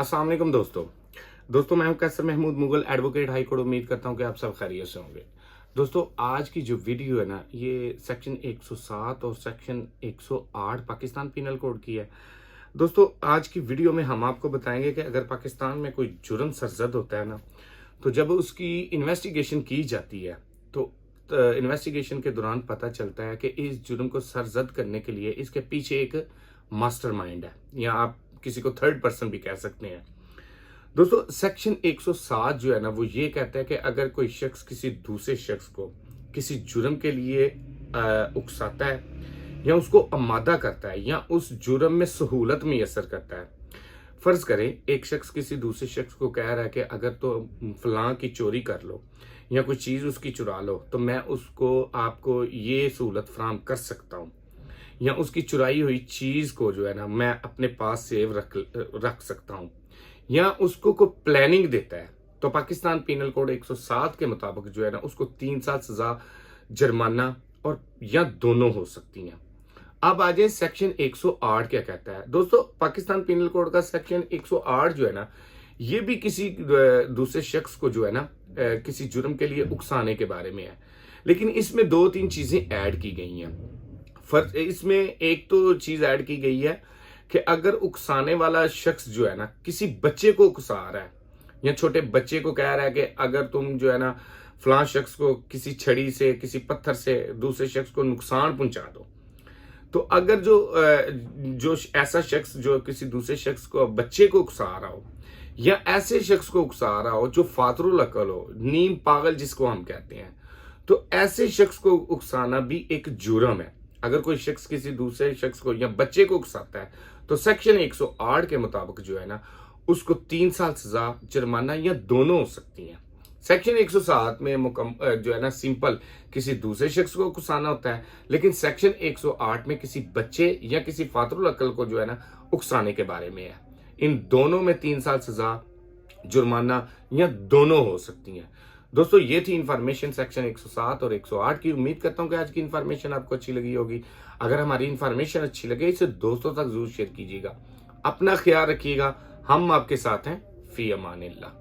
अस्सलाम वालेकुम दोस्तों मैं हूं Qaiser Mahmood Mughal advocate high court. उम्मीद करता हूं कि आप सब खैरियत से होंगे। दोस्तों आज की जो वीडियो है ना, ये सेक्शन 107 और सेक्शन 108 पाकिस्तान पीनल कोड की है। दोस्तों आज की वीडियो में हम आपको बताएंगे कि अगर पाकिस्तान में कोई जुर्म सरजद होता है ना, तो जब उसकी इन्वेस्टिगेशन की जाती है तो इन्वेस्टिगेशन के दौरान पता चलता है कि इस जुर्म को सरजद करने के लिए इसके पीछे एक मास्टरमाइंड है, या आप किसी को थर्ड पर्सन भी कह सकते हैं। दोस्तों सेक्शन 107 जो है ना, वो ये कहता है कि अगर कोई शख्स किसी दूसरे शख्स को किसी जुर्म के लिए उकसाता है या उसको आमादा करता है या उस जुर्म में सहूलत मैसर करता है। फर्ज करें एक शख्स किसी दूसरे शख्स को कह रहा है कि अगर तो फलां की चोरी कर लो या कोई चीज़ उसकी चुरा लो तो मैं उसको आपको ये सहूलत फराहम कर सकता हूँ, या उसकी चुराई हुई चीज़ को जो है ना मैं अपने पास सेव रख सकता हूँ, या उसको कोई प्लानिंग देता है, तो पाकिस्तान पीनल कोड 107 के मुताबिक जो है ना उसको 3 साल सजा, जुर्माना और या दोनों हो सकती हैं। अब आ जाए सेक्शन 108 क्या कहता है। दोस्तों पाकिस्तान पीनल कोड का सेक्शन 108 जो है ना, ये भी किसी दूसरे शख्स को जो है ना किसी जुर्म के लिए उकसाने के बारे में है, लेकिन इसमें 2-3 चीजें ऐड की गई हैं। फर्ज इसमें एक तो चीज ऐड की गई है कि अगर उकसाने वाला शख्स जो है ना किसी बच्चे को उकसा रहा है या छोटे बच्चे को कह रहा है कि अगर तुम जो है ना फलां शख्स को किसी छड़ी से किसी पत्थर से दूसरे शख्स को नुकसान पहुंचा दो, तो अगर जो ऐसा शख्स जो किसी दूसरे शख्स को बच्चे को उकसा रहा हो या ऐसे शख्स को उकसा रहा हो जो फातरुल अकल हो, नीम पागल जिसको हम कहते हैं, तो ऐसे शख्स को उकसाना भी एक जुर्म है। अगर कोई शख्स किसी दूसरे शख्स को या बच्चे को उकसाता है तो सेक्शन 108 के मुताबिक जो है ना उसको 3 साल सजा, जुर्माना या दोनों हो सकती हैं। सेक्शन 107 में जो है ना सिंपल किसी दूसरे शख्स को उकसाना होता है, लेकिन सेक्शन 108 में किसी बच्चे या किसी फातरुल अकल को जो है ना उकसाने के बारे में है। इन दोनों में 3 साल सजा, जुर्माना या दोनों हो सकती हैं। दोस्तों ये थी इंफॉर्मेशन सेक्शन 107 और 108 की। उम्मीद करता हूं कि आज की इंफॉर्मेशन आपको अच्छी लगी होगी। अगर हमारी इंफॉर्मेशन अच्छी लगे इसे दोस्तों तक जरूर शेयर कीजिएगा। अपना ख्याल रखिएगा। हम आपके साथ हैं। फी अमानिल्लाह।